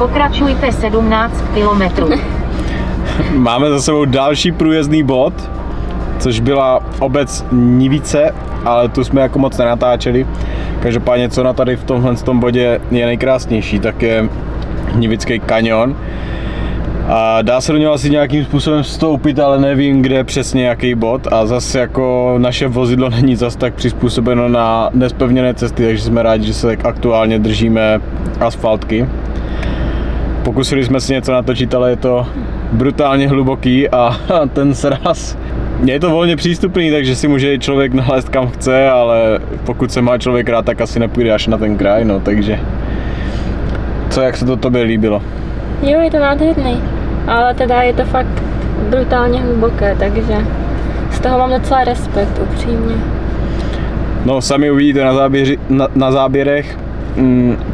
Pokračujte 17 kilometrů. Máme za sebou další průjezdný bod, což byla obec Nivice, ale tu jsme jako moc nenatáčeli. Každopádně, co na tady v tomhle bodě je nejkrásnější, tak je Nivický kanion. A dá se do něho asi nějakým způsobem vstoupit, ale nevím, kde je přesně jaký bod. A zase jako naše vozidlo není zase tak přizpůsobeno na nespevněné cesty, takže jsme rádi, že se tak aktuálně držíme asfaltky. Pokusili jsme si něco natočit, ale je to brutálně hluboký a ten sraz. Je to volně přístupný, takže si může člověk nalézt kam chce, ale pokud se má člověk rád, tak asi nepůjde až na ten kraj, no, takže co, jak se to tobě líbilo? Jo, je to nádherný, ale teda je to fakt brutálně hluboké, takže z toho mám docela respekt, upřímně. No, sami uvidíte na záběrech,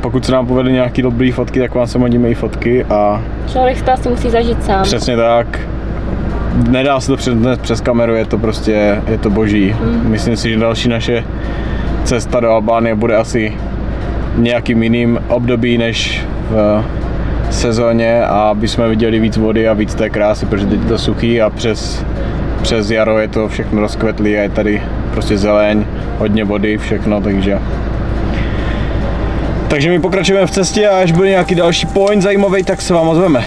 pokud se nám povedly nějaký dobrý fotky, tak vám se hodíme i fotky a... Člověk to asi musí zažít sám. Přesně tak. Nedá se to přednést přes kameru, je to prostě, je to boží. Myslím si, že další naše cesta do Albánie bude asi nějakým jiným období než v sezóně, a aby jsme viděli víc vody a víc té krásy, protože teď je to suchý a přes jaro je to všechno rozkvetlý a je tady prostě zeleň, hodně vody, všechno, takže my pokračujeme v cestě a až bude nějaký další point zajímavý, tak se vám ozveme.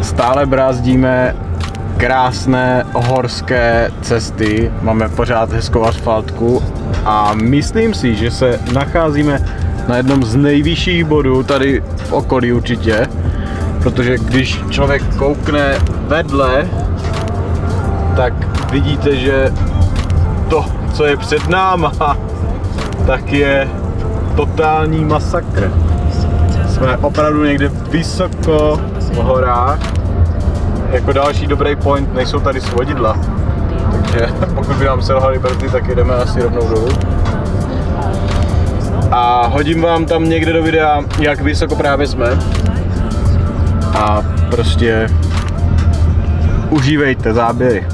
Stále brázdíme krásné horské cesty, máme pořád hezkou asfaltku a myslím si, že se nacházíme na jednom z nejvyšších bodů tady v okolí určitě, protože když člověk koukne vedle, tak vidíte, že to, co je před náma, tak je totální masakr. Jsme opravdu někde vysoko v horách. Jako další dobrý point nejsou tady svodidla, takže pokud by nám selhaly brzdy, tak jedeme asi rovnou dolů. A hodím vám tam někde do videa, jak vysoko právě jsme. A prostě užívejte záběry.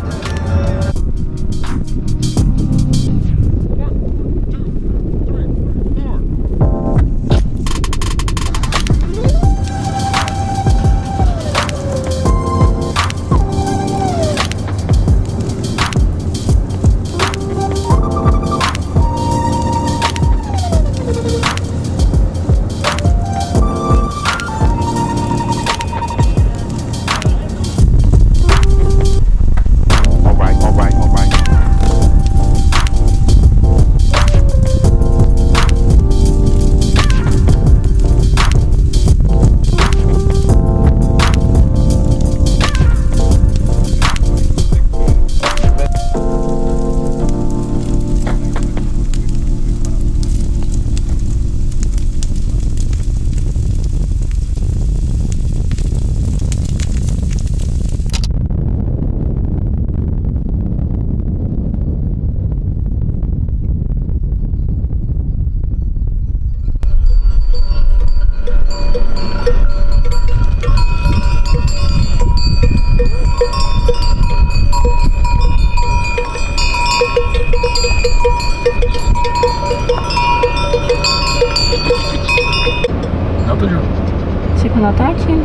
Natáčím.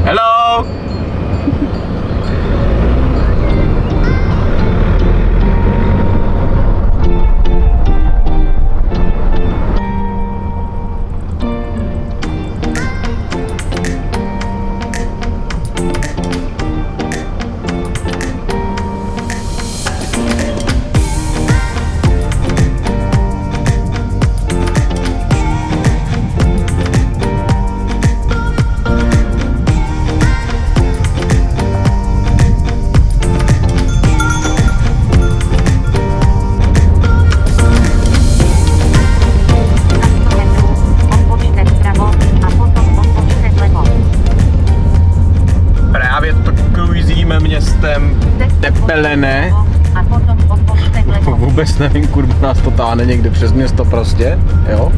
Hello! vůbec nevím, kurva, nás to táhne někde přes město prostě, jo.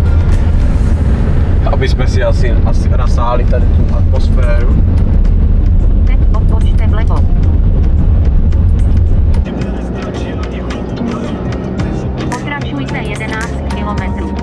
Aby jsme si asi nasáli tady tu atmosféru. Teď odbočte vlevo. Pokračujte 11 kilometrů.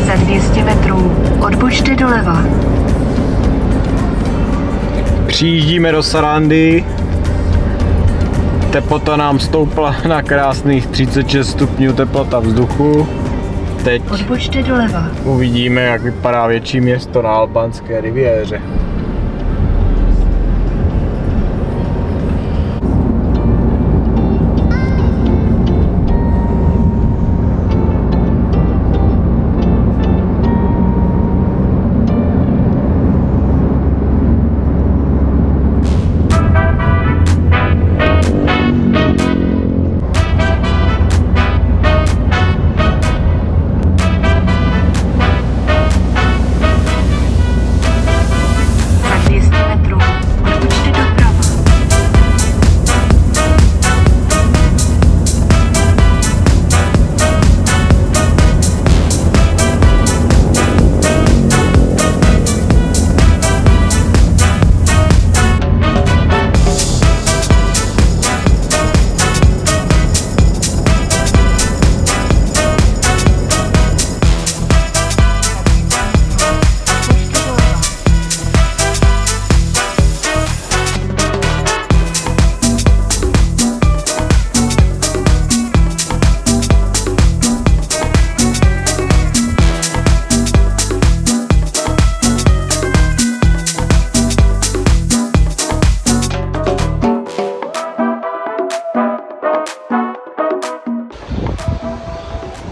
Za 200 metrů odbočte doleva. Přijíždíme do Sarandy. Teplota nám stoupla na krásných 36 stupňů teplota vzduchu. Teď Odbočte doleva. uvidíme, jak vypadá větší město na Albánské riviéře. Za 200 metrů odbočte doprava.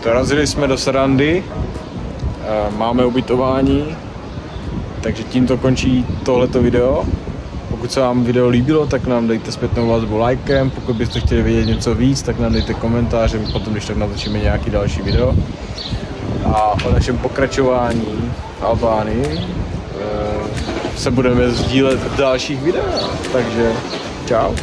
Dorazili jsme do Sarandy, máme ubytování, takže tímto končí tohleto video. Pokud se vám video líbilo, tak nám dejte zpětnou vazbu lajkem, pokud byste chtěli vědět něco víc, tak nám dejte komentáře, potom když tak natočíme nějaký další video. A o našem pokračování v Albánii se budeme sdílet v dalších videích, takže čau.